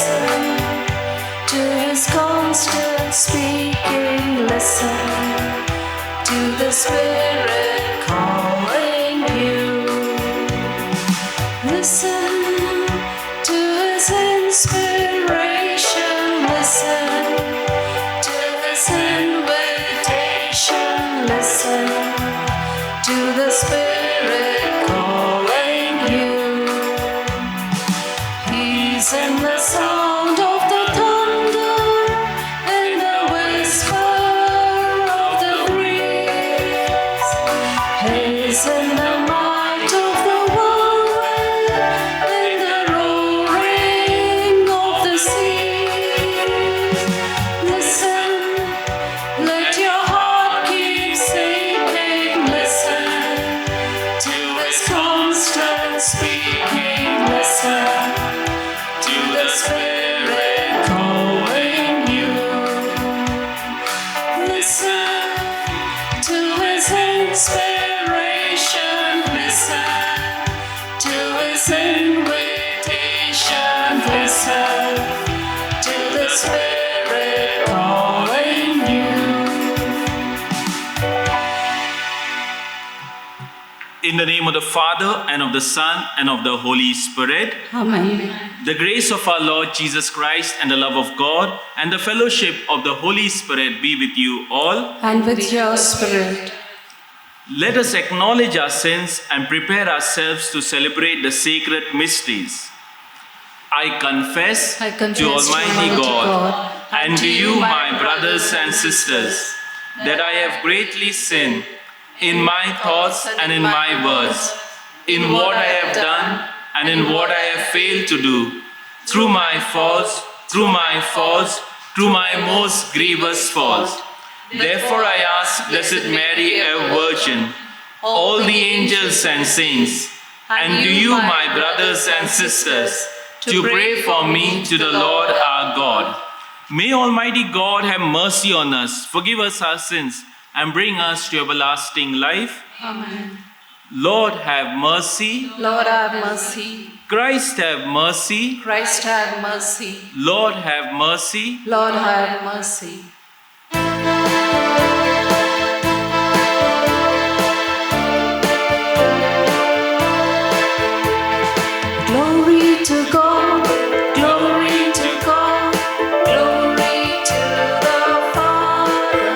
listen to His constant speaking. Listen to the Spirit calling you. Listen to His inspiration. Listen to His invitation. Listen to the Spirit calling you. He's in the sound of the thunder, in the whisper of the breeze. He's in the might of the whirlwind, in the roaring of the sea. Listen, let your heart keep singing. Listen to His constant speaking. Listen to the Spirit calling you. Listen to His inspiration. Listen to His invitation. Listen to the Spirit calling you. In the name of the Father, and of the Son, and of the Holy Spirit, Amen. the grace of our Lord Jesus Christ, and the love of God, and the fellowship of the Holy Spirit be with you all. And with your spirit. Let us acknowledge our sins and prepare ourselves to celebrate the sacred mysteries. I confess, to Almighty God and to you, my brothers and sisters, that I have greatly sinned in my thoughts and in my words, in what I have done and in what I have failed to do, through my faults, through my most grievous faults. Therefore I ask Blessed Mary, a Virgin, all the angels and saints, and to you, my brothers and sisters, to pray for me to the Lord our God. May Almighty God have mercy on us, forgive us our sins, and bring us to everlasting life. Amen. Lord, have mercy. Lord, have mercy. Christ, have mercy. Christ, have mercy. Lord, have mercy. Lord, have mercy. Glory to God, glory to God, glory to the Father.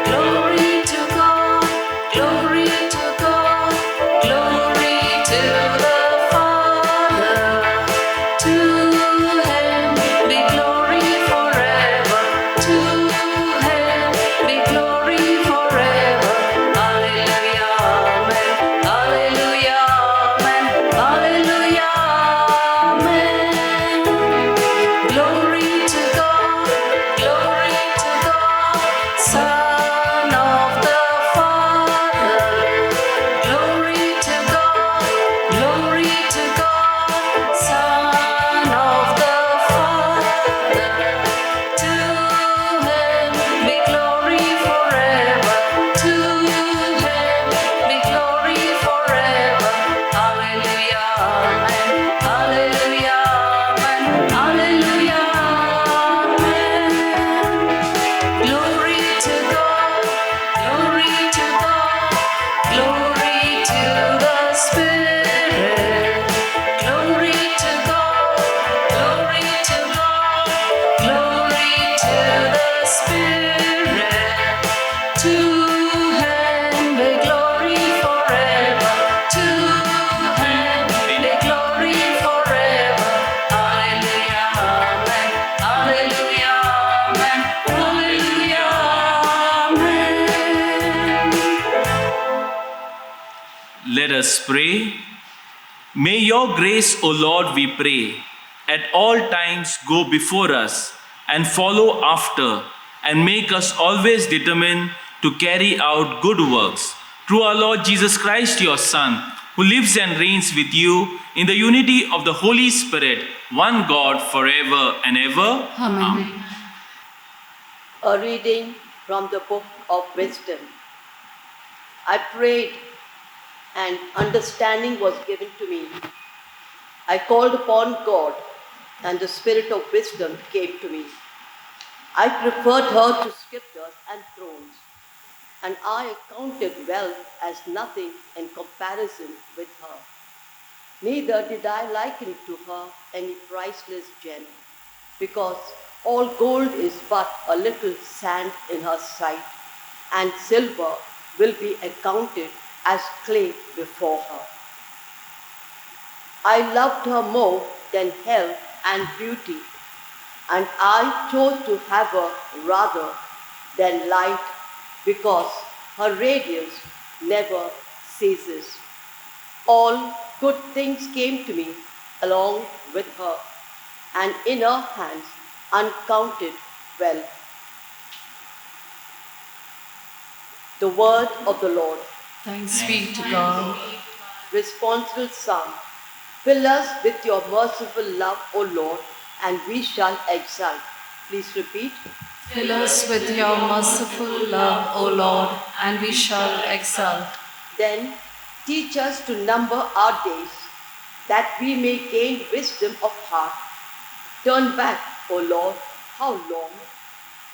Glory to God, glory to God, glory to the Father. To Him be glory forever. To Him be glory forever. Hallelujah, amen. Hallelujah, amen. Hallelujah, amen. Glory to God, Son of the Father. Glory to God, Son of the Father. To Him be glory forever. To Him be glory forever. Hallelujah, amen. Hallelujah, amen. Hallelujah, amen. Glory to God, glory to God, glory to the Spirit. Glory to God, glory to God, glory to the Spirit. To Him be glory forever. To Him be glory forever. Hallelujah, amen. Hallelujah, amen. Hallelujah, amen. Let us pray. May your grace, O Lord, we pray, at all times go before us and follow after, and make us always determined to carry out good works. Through our Lord Jesus Christ, your Son, who lives and reigns with you in the unity of the Holy Spirit, one God, forever and ever. Amen. A reading from the Book of Wisdom. I prayed, and understanding was given to me. I called upon God, and the spirit of wisdom came to me. I preferred her to scepters and thrones, and I accounted wealth as nothing in comparison with her. Neither did I liken to her any priceless gem, because all gold is but a little sand in her sight, and silver will be accounted as clay before her. I loved her more than health and beauty, and I chose to have her rather than light, because her radiance never ceases. All good things came to me along with her, and in her hands uncounted wealth. The word of the Lord. Thanks be to God. Responsible Psalm. Fill us with your merciful love, O Lord, and we shall exult. Please repeat. Fill us with your merciful love, O Lord, and we shall exult. Then teach us to number our days, that we may gain wisdom of heart. Turn back, O Lord, how long?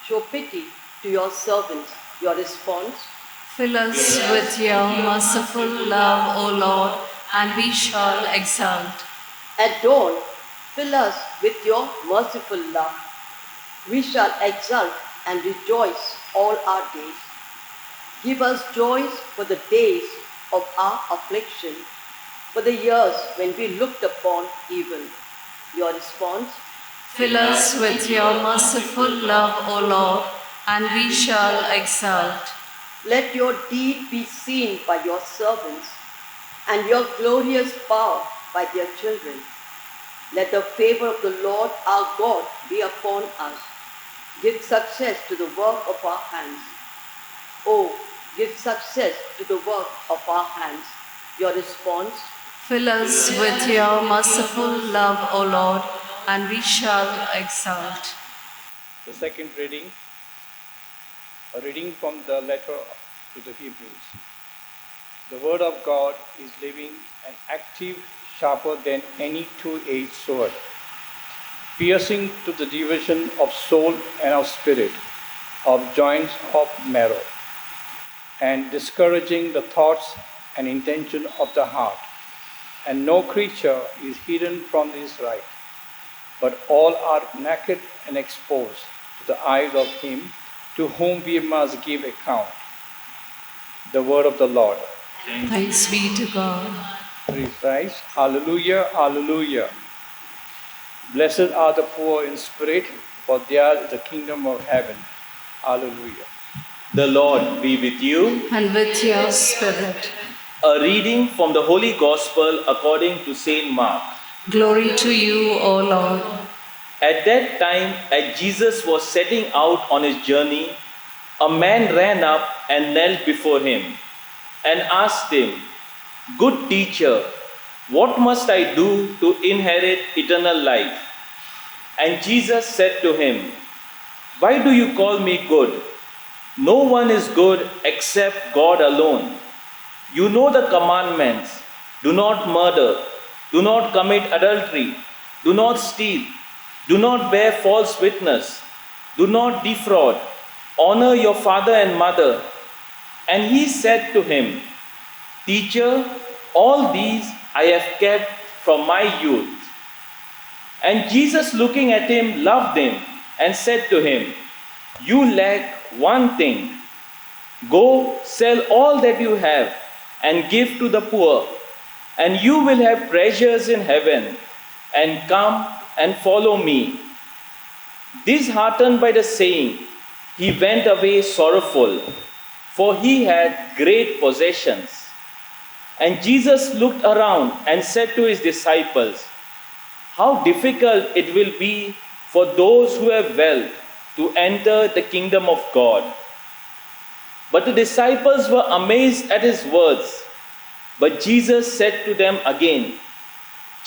Show pity to your servants. Your response. Fill us with your merciful love, O Lord, and we shall exult. At dawn, fill us with your merciful love. We shall exult and rejoice all our days. Give us joys for the days of our affliction, for the years when we looked upon evil. Your response. Fill us with your merciful love, O Lord, and we shall exult. Let your deed be seen by your servants, and your glorious power by their children. Let the favor of the Lord our God be upon us. Give success to the work of our hands. Oh, give success to the work of our hands. Your response. Fill us with your merciful love, O Lord, and we shall exult. The second reading, a reading from the letter to the Hebrews. The word of God is living and active, sharper than any two-edged sword, piercing to the division of soul and of spirit, of joints of marrow, and discouraging the thoughts and intention of the heart. And no creature is hidden from his sight, but all are naked and exposed to the eyes of him to whom we must give account. The word of the Lord. Thanks be to God. Praise Christ. Hallelujah, hallelujah. Blessed are the poor in spirit, for theirs is the kingdom of heaven. Hallelujah. The Lord be with you. And with your spirit. A reading from the Holy Gospel according to Saint Mark. Glory to you, O Lord. At that time, as Jesus was setting out on his journey, a man ran up and knelt before him and asked him, "Good teacher, what must I do to inherit eternal life?" And Jesus said to him, "Why do you call me good? No one is good except God alone. You know the commandments: do not murder, do not commit adultery, do not steal, do not bear false witness, do not defraud, honor your father and mother." And he said to him, "Teacher, all these I have kept from my youth." And Jesus, looking at him, loved him and said to him, "You lack one thing. Go, sell all that you have and give to the poor, and you will have treasures in heaven, and come and follow me." Disheartened by the saying, he went away sorrowful, for he had great possessions. And Jesus looked around and said to his disciples, "How difficult it will be for those who have wealth to enter the kingdom of God." But the disciples were amazed at his words. But Jesus said to them again,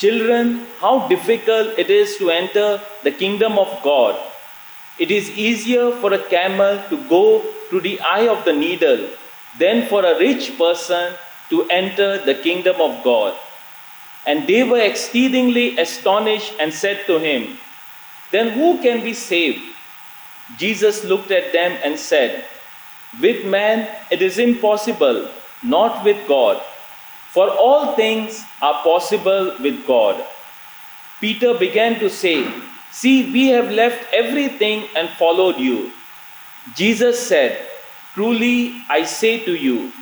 "Children, how difficult it is to enter the kingdom of God. It is easier for a camel to go through the eye of the needle than for a rich person to enter the kingdom of God." And they were exceedingly astonished and said to him, "Then who can be saved?" Jesus looked at them and said, "With man it is impossible, not with God. For all things are possible with God." Peter began to say, "See, we have left everything and followed you." Jesus said, "Truly I say to you,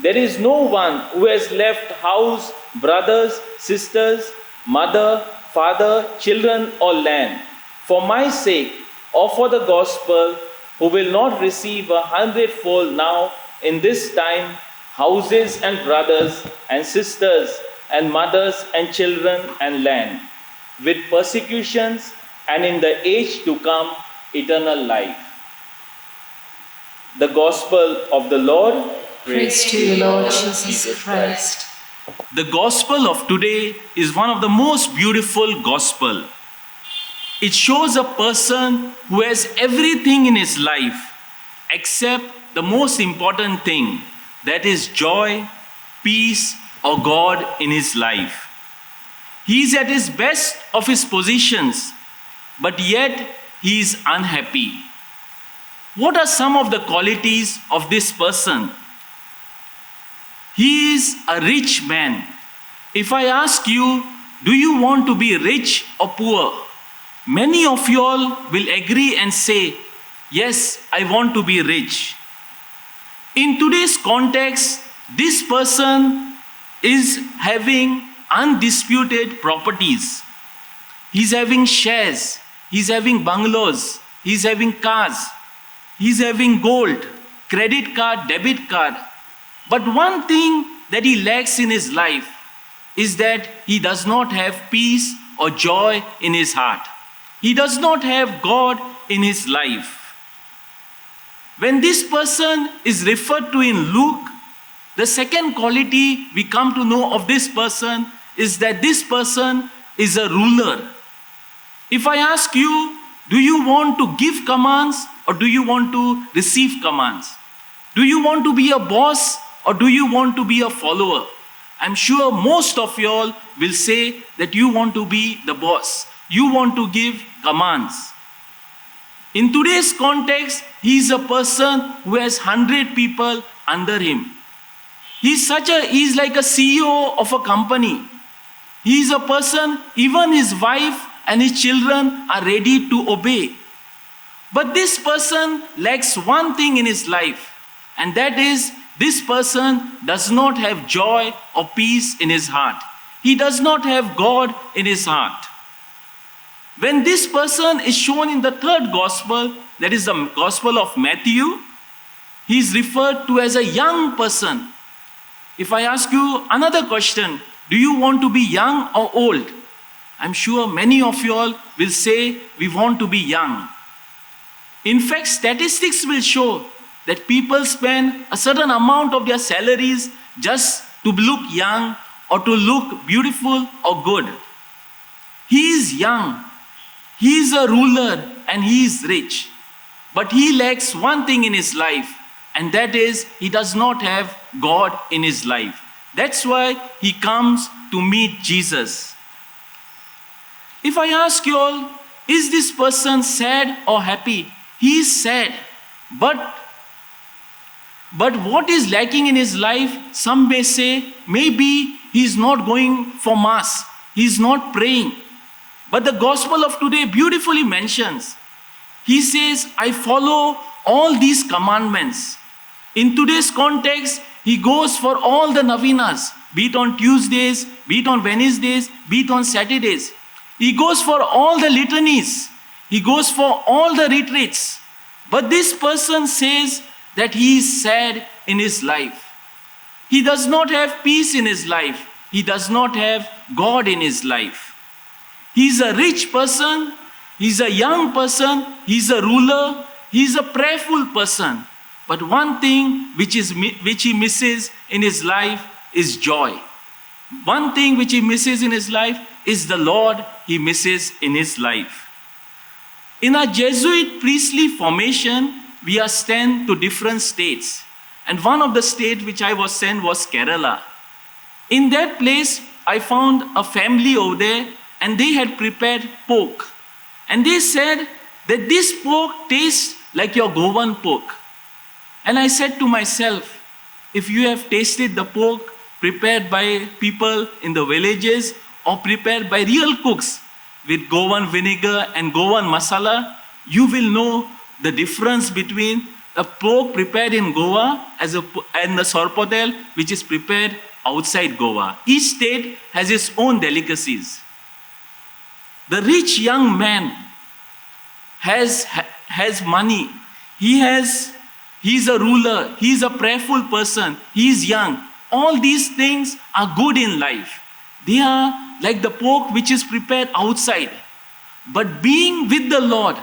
there is no one who has left house, brothers, sisters, mother, father, children, or land, for my sake or for the gospel, who will not receive 100-fold now in this time, houses and brothers and sisters and mothers and children and land, with persecutions, and in the age to come, eternal life." The Gospel of the Lord. Praise to you, Lord Jesus Christ. The Gospel of today is one of the most beautiful Gospel. It shows a person who has everything in his life except the most important thing, that is joy, peace, or God in his life. He is at his best of his positions, but yet he is unhappy. What are some of the qualities of this person? He is a rich man. If I ask you, do you want to be rich or poor? Many of you all will agree and say, yes, I want to be rich. In today's context, this person is having undisputed properties. He's having shares, he's having bungalows, he's having cars, he's having gold, credit card, debit card. But one thing that he lacks in his life is that he does not have peace or joy in his heart. He does not have God in his life. When this person is referred to in Luke, the second quality we come to know of this person is that this person is a ruler. If I ask you, do you want to give commands or do you want to receive commands? Do you want to be a boss or do you want to be a follower? I'm sure most of you all will say that you want to be the boss. You want to give commands. In today's context, he is a person who has 100 people under him. He's like a CEO of a company. He is a person, even his wife and his children are ready to obey. But this person lacks one thing in his life, and that is, this person does not have joy or peace in his heart. He does not have God in his heart. When this person is shown in the third gospel, that is the gospel of Matthew, he is referred to as a young person. If I ask you another question, do you want to be young or old? I'm sure many of you all will say we want to be young. In fact, statistics will show that people spend a certain amount of their salaries just to look young or to look beautiful or good. He is young, he is a ruler, and he is rich. But he lacks one thing in his life, and that is he does not have God in his life. That's why he comes to meet Jesus. If I ask you all, is this person sad or happy? He is sad. But what is lacking in his life? Some may say, maybe he is not going for mass. He is not praying. But the gospel of today beautifully mentions. He says, I follow all these commandments. In today's context, he goes for all the Navinas, be it on Tuesdays, be it on Wednesdays, be it on Saturdays. He goes for all the litanies. He goes for all the retreats. But this person says that he is sad in his life. He does not have peace in his life. He does not have God in his life. He is a rich person. He is a young person. He is a ruler. He is a prayerful person. But one thing which he misses in his life is joy. One thing which he misses in his life is the Lord he misses in his life. In our Jesuit priestly formation, we are sent to different states. And one of the states which I was sent was Kerala. In that place, I found a family over there and they had prepared pork. And they said that this pork tastes like your Goan pork. And I said to myself, if you have tasted the pork prepared by people in the villages or prepared by real cooks with Goan vinegar and Goan masala, you will know the difference between a pork prepared in Goa and the sorpotel which is prepared outside Goa. Each state has its own delicacies. The rich young man has money. He's a ruler. He's a prayerful person. He's young. All these things are good in life. They are like the pork which is prepared outside. But being with the Lord,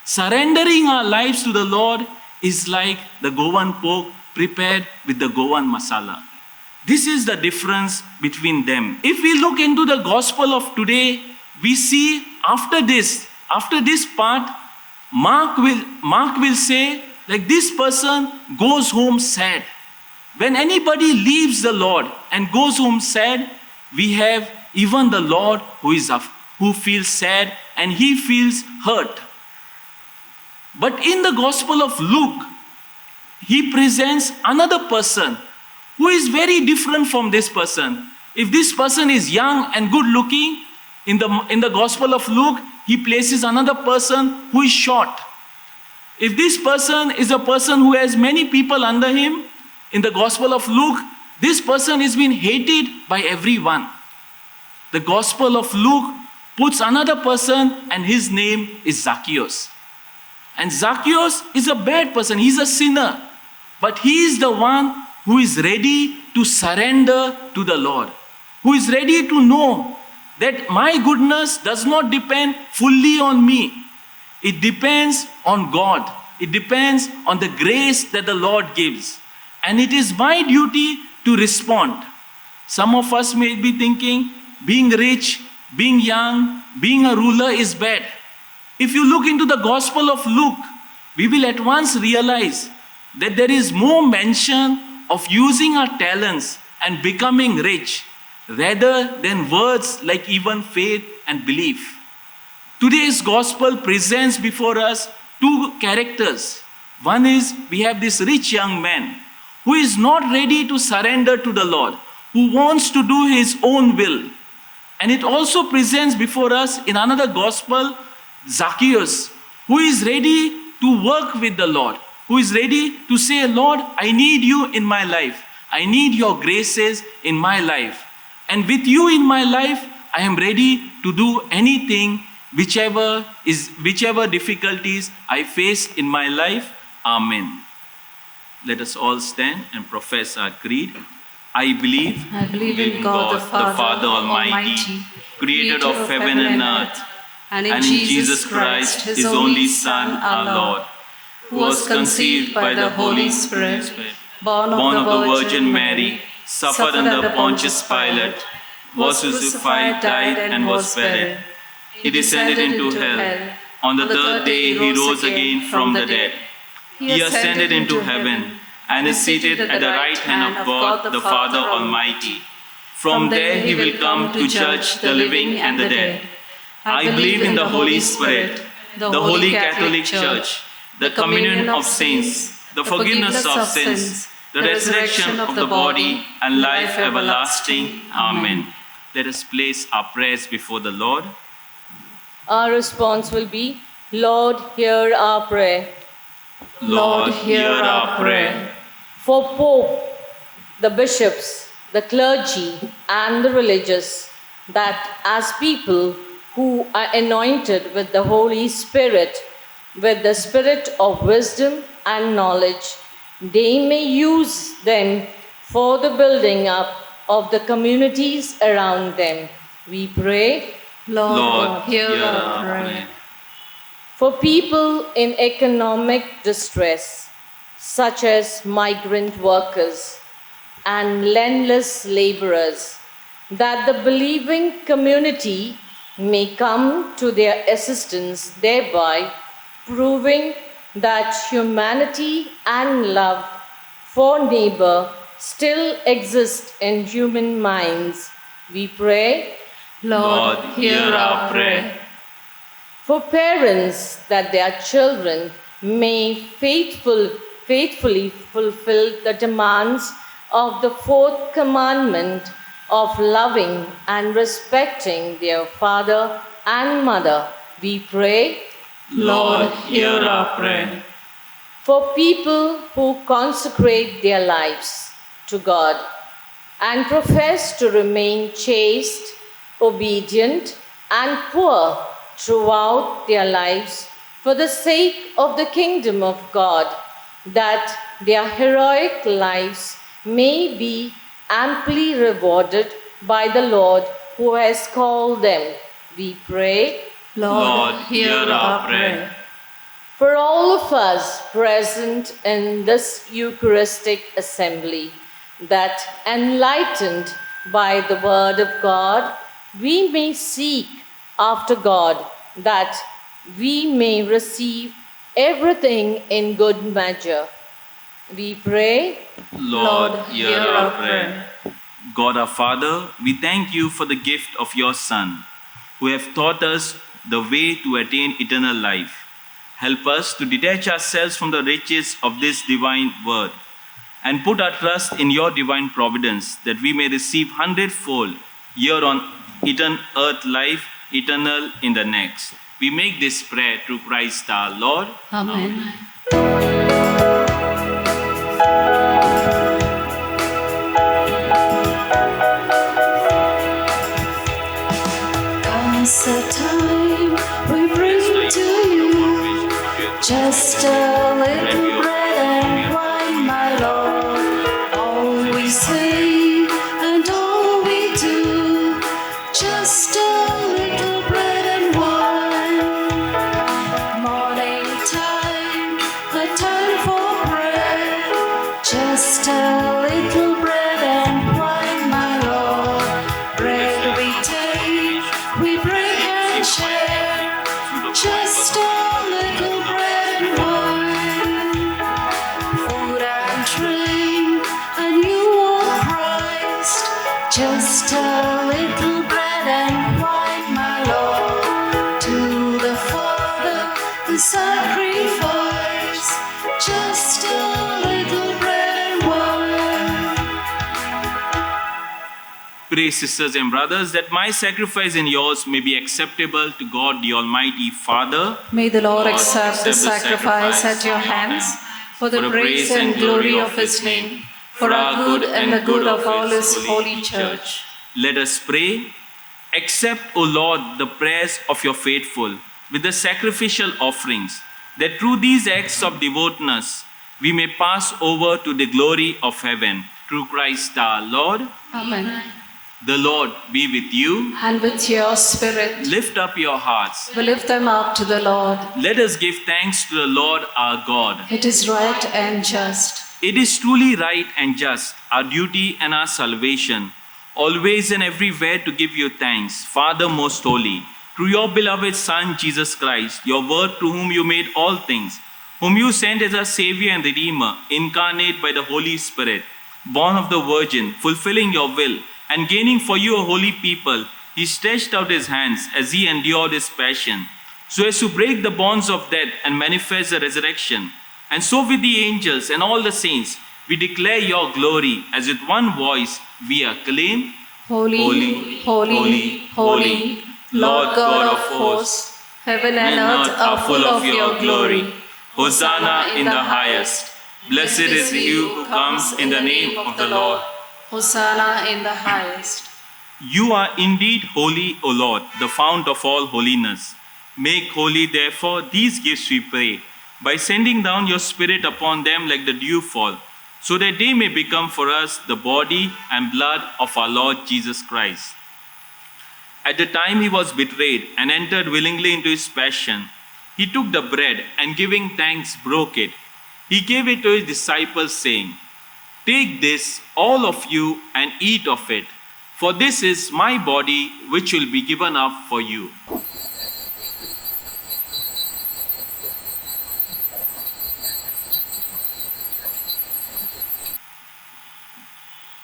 surrendering our lives to the Lord is like the Goan pork prepared with the Goan masala. This is the difference between them. If we look into the gospel of today, we see after this part, Mark will say, like, this person goes home sad. When anybody leaves the Lord and goes home sad, we have even the Lord who feels sad and he feels hurt. But in the Gospel of Luke, he presents another person who is very different from this person. If this person is young and good looking, in the Gospel of Luke, he places another person who is short. If this person is a person who has many people under him, in the Gospel of Luke, this person is being hated by everyone. The Gospel of Luke puts another person and his name is Zacchaeus. And Zacchaeus is a bad person, he's a sinner. But he is the one who is ready to surrender to the Lord, who is ready to know that my goodness does not depend fully on me. It depends on God. It depends on the grace that the Lord gives. And it is my duty to respond. Some of us may be thinking, being rich, being young, being a ruler is bad. If you look into the Gospel of Luke, we will at once realize that there is more mention of using our talents and becoming rich rather than words like even faith and belief. Today's Gospel presents before us two characters. One is, we have this rich young man who is not ready to surrender to the Lord, who wants to do his own will. And it also presents before us in another Gospel, Zacchaeus, who is ready to work with the Lord, who is ready to say, Lord, I need you in my life. I need your graces in my life. And with you in my life, I am ready to do anything, whichever difficulties I face in my life. Amen. Let us all stand and profess our creed. I believe in God the Father Almighty, creator of heaven and earth, and in Jesus Christ, his only Son, our Lord, who was conceived by the Holy Spirit, born of the Virgin Mary, suffered under Pontius Pilate, was crucified, died, and was buried. He descended into hell. On the third day he rose again from the dead. He ascended into heaven and is seated at the right hand of God the Father Almighty. From there he will come to judge the living and the dead. I believe in the Holy Spirit, the Holy Catholic Church, the communion of saints, the forgiveness of sins, the resurrection of the body, and life everlasting. Amen. Let us place our prayers before the Lord. Our response will be, Lord, hear our prayer. Lord, hear our prayer. For Pope, the bishops, the clergy, and the religious, that as people who are anointed with the Holy Spirit, with the spirit of wisdom and knowledge, they may use them for the building up of the communities around them. We pray, Lord, hear our prayer. For people in economic distress, such as migrant workers and landless laborers, that the believing community may come to their assistance, thereby proving that humanity and love for neighbor still exist in human minds. we pray. Lord, hear our prayer. For parents, that their children may faithfully fulfill the demands of the fourth commandment of loving and respecting their father and mother, we pray. Lord, hear our prayer. For people who consecrate their lives to God and profess to remain chaste, obedient, and poor throughout their lives for the sake of the kingdom of God, that their heroic lives may be amply rewarded by the Lord who has called them, we pray. Lord, hear our prayer. For all of us present in this Eucharistic assembly, that enlightened by the Word of God, we may seek after God, that we may receive everything in good measure. We pray. Lord, hear our prayer. God our Father, we thank you for the gift of your Son, who have taught us the way to attain eternal life. Help us to detach ourselves from the riches of this divine word and put our trust in your divine providence, that we may receive hundredfold here on earth life, eternal in the next. We make this prayer through Christ our Lord. Amen. Comes a time we bring to you just a little bread and wine, my Lord. All we say and all we do, just a little bread and wine. Morning time, a time for prayer, just a little bread and wine, my Lord. Bread we take, we break and share, just a little bread and wine. Food and drink, and you are Christ, just a little bread and wine, my Lord. To the Father, the sacrifice, just a little bread and wine. Pray, sisters and brothers, that my sacrifice and yours may be acceptable to God the Almighty Father. May the Lord accept the sacrifice at your hands for the praise and glory of his name, for our good and the good of all his holy church. Let us pray. Accept, O Lord, the prayers of your faithful with the sacrificial offerings, that through these acts of devoutness we may pass over to the glory of heaven. Through Christ our Lord. Amen. The Lord be with you. And with your spirit, Lift up your hearts. we lift them up to the Lord. Let us give thanks to the Lord our God. It is right and just. It is truly right and just, our duty and our salvation, always and everywhere to give you thanks, Father most holy, through your beloved Son, Jesus Christ, your word through whom you made all things, whom you sent as our Savior and Redeemer, incarnate by the Holy Spirit, born of the Virgin, fulfilling your will, and gaining for you a holy people. He stretched out his hands as he endured his passion, so as to break the bonds of death and manifest the resurrection. And so with the angels and all the saints, we declare your glory, as with one voice we acclaim, Holy, Holy, holy, holy, holy, Lord God of hosts, heaven and earth are full of your glory. Hosanna in the highest. Blessed is he who comes in the name of the Lord. Hosanna in the highest. You are indeed holy, O Lord, the fount of all holiness. Make holy, therefore, these gifts, we pray, by sending down your Spirit upon them like the dewfall, so that they may become for us the body and blood of our Lord Jesus Christ. At the time he was betrayed and entered willingly into his passion, he took the bread and giving thanks broke it. He gave it to his disciples, saying, "Take this, all of you, and eat of it, for this is my body which will be given up for you."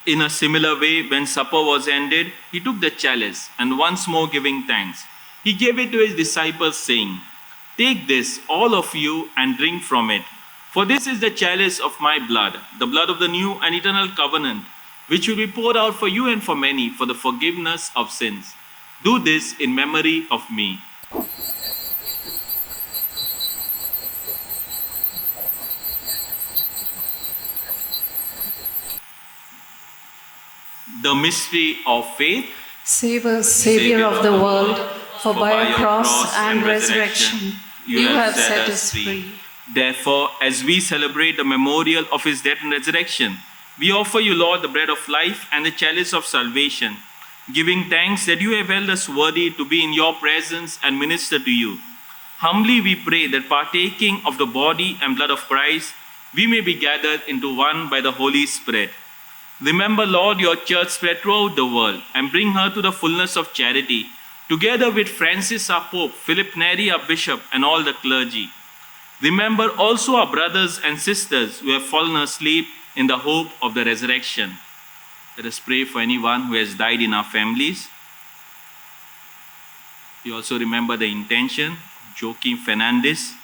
In a similar way, when supper was ended, he took the chalice, and once more giving thanks, he gave it to his disciples, saying, "Take this, all of you, and drink from it. For this is the chalice of my blood, the blood of the new and eternal covenant, which will be poured out for you and for many for the forgiveness of sins. Do this in memory of me." The mystery of faith. Save us, Savior of the world, for by your cross and resurrection you have set us free. Therefore, as we celebrate the memorial of his death and resurrection, we offer you, Lord, the bread of life and the chalice of salvation, giving thanks that you have held us worthy to be in your presence and minister to you. Humbly we pray that partaking of the body and blood of Christ, we may be gathered into one by the Holy Spirit. Remember, Lord, your church spread throughout the world and bring her to the fullness of charity, together with Francis our Pope, Philip Neri our Bishop, and all the clergy. Remember also our brothers and sisters who have fallen asleep in the hope of the resurrection. Let us pray for anyone who has died in our families. We also remember the intention of Joaquim Fernandez,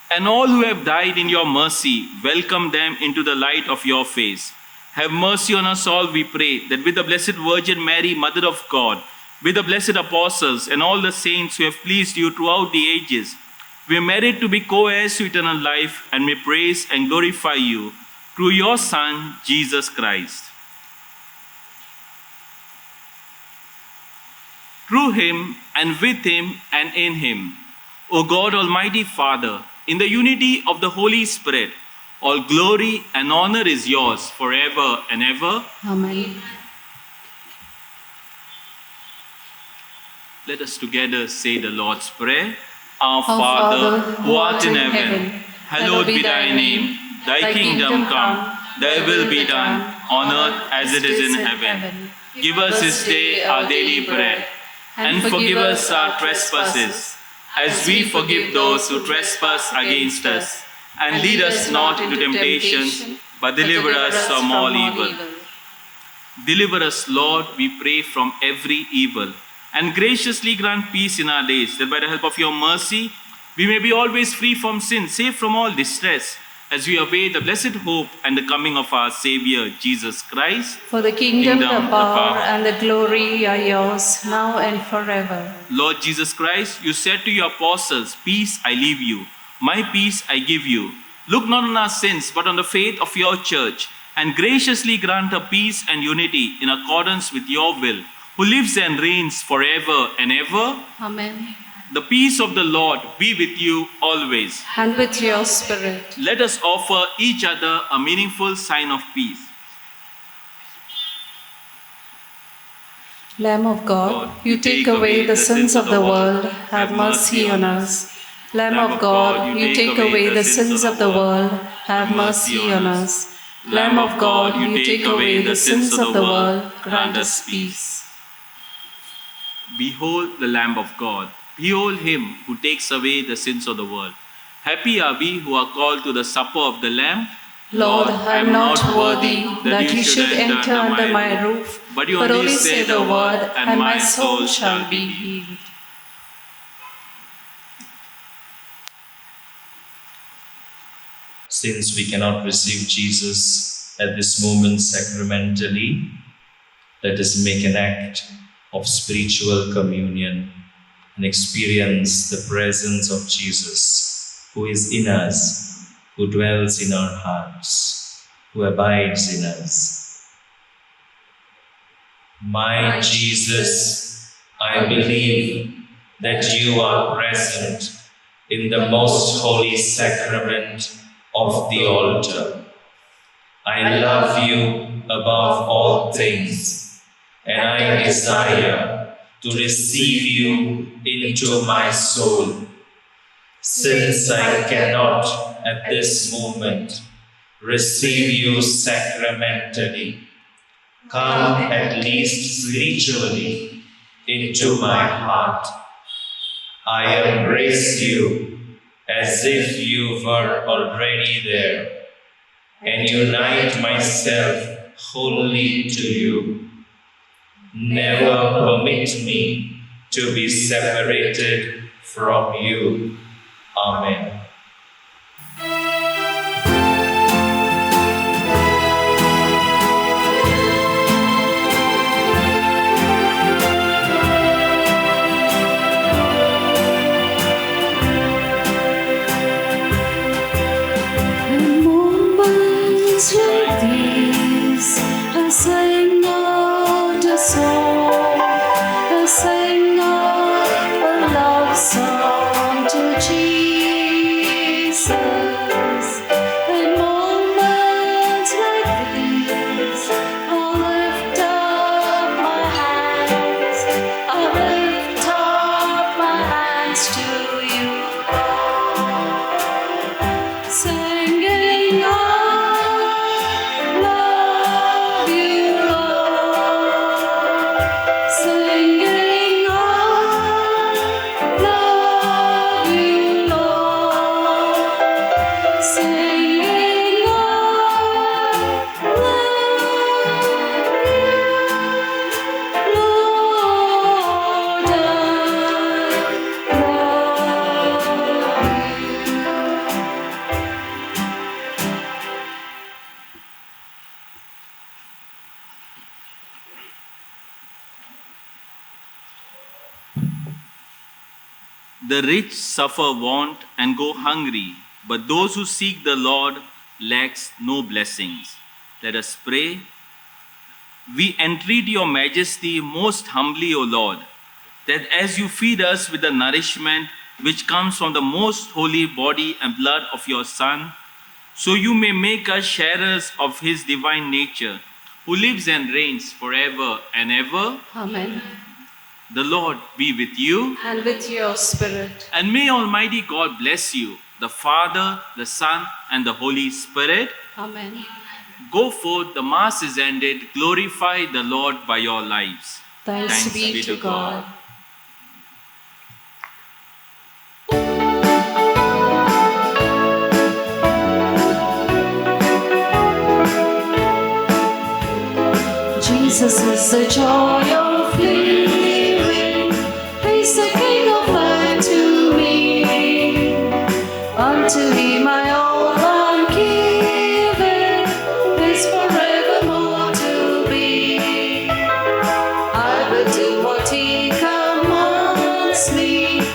and all who have died in your mercy, welcome them into the light of your face. Have mercy on us all, we pray, that with the Blessed Virgin Mary, Mother of God, with the blessed apostles and all the saints who have pleased you throughout the ages, we merit to be co-heirs to eternal life and may praise and glorify you through your Son, Jesus Christ. Through him and with him and in him, O God, Almighty Father, in the unity of the Holy Spirit, all glory and honor is yours forever and ever. Amen. Let us together say the Lord's Prayer. Our Father, who art in heaven, hallowed be thy name. Thy kingdom come, thy will be done, on earth as it is in heaven. Give us this day our daily bread, and forgive us our trespasses, as we forgive those who trespass against us. And lead us not into temptation, but deliver us from all evil. Deliver us, Lord, we pray, from every evil, and graciously grant peace in our days, that by the help of your mercy, we may be always free from sin, safe from all distress, as we await the blessed hope and the coming of our Savior, Jesus Christ. For the kingdom, the power, and the glory are yours, now and forever. Lord Jesus Christ, you said to your apostles, "Peace I leave you, my peace I give you." Look not on our sins, but on the faith of your church, and graciously grant her peace and unity in accordance with your will, who lives and reigns forever and ever. Amen. The peace of the Lord be with you always. And with your spirit. Let us offer each other a meaningful sign of peace. Lamb of God, you take away the sins of the world, have mercy on us. Lamb of God, you take away the sins of the world, have mercy on us. Lamb of God, you take away the sins of the world, grant us peace. Behold the Lamb of God. Behold him who takes away the sins of the world. Happy are we who are called to the supper of the Lamb. Lord, I am not worthy that you should enter under my roof, but only say the word, and my soul shall be healed. Since we cannot receive Jesus at this moment sacramentally, let us make an act of spiritual communion and experience the presence of Jesus, who is in us, who dwells in our hearts, who abides in us. My Jesus, I believe that you are present in the most holy sacrament of the altar. I love you above all things, and I desire to receive you into my soul. Since I cannot at this moment receive you sacramentally, come at least spiritually into my heart. I embrace you as if you were already there, and unite myself wholly to you. Never permit me to be separated from you. Amen. In moments like these, I sing out a song, I sing out a love song to Jesus. In moments like these, I lift up my hands, I lift up my hands to you, Lord. Singing, I love you, Lord. Singing, I love you, Lord. Singing, I love you, Lord. The rich suffer want and go hungry, but those who seek the Lord lacks no blessings. Let us pray. We entreat your majesty most humbly, O Lord, that as you feed us with the nourishment which comes from the most holy body and blood of your Son, so you may make us sharers of his divine nature, who lives and reigns forever and ever. Amen. The Lord be with you. And with your spirit. And may Almighty God bless you, the Father, the Son, and the Holy Spirit. Amen. Go forth, the Mass is ended. Glorify the Lord by your lives. Thanks be to God. Jesus is the joy of living. He's the King of life to me. Unto him I all I'm giving is forevermore to be. I will do what he commands me.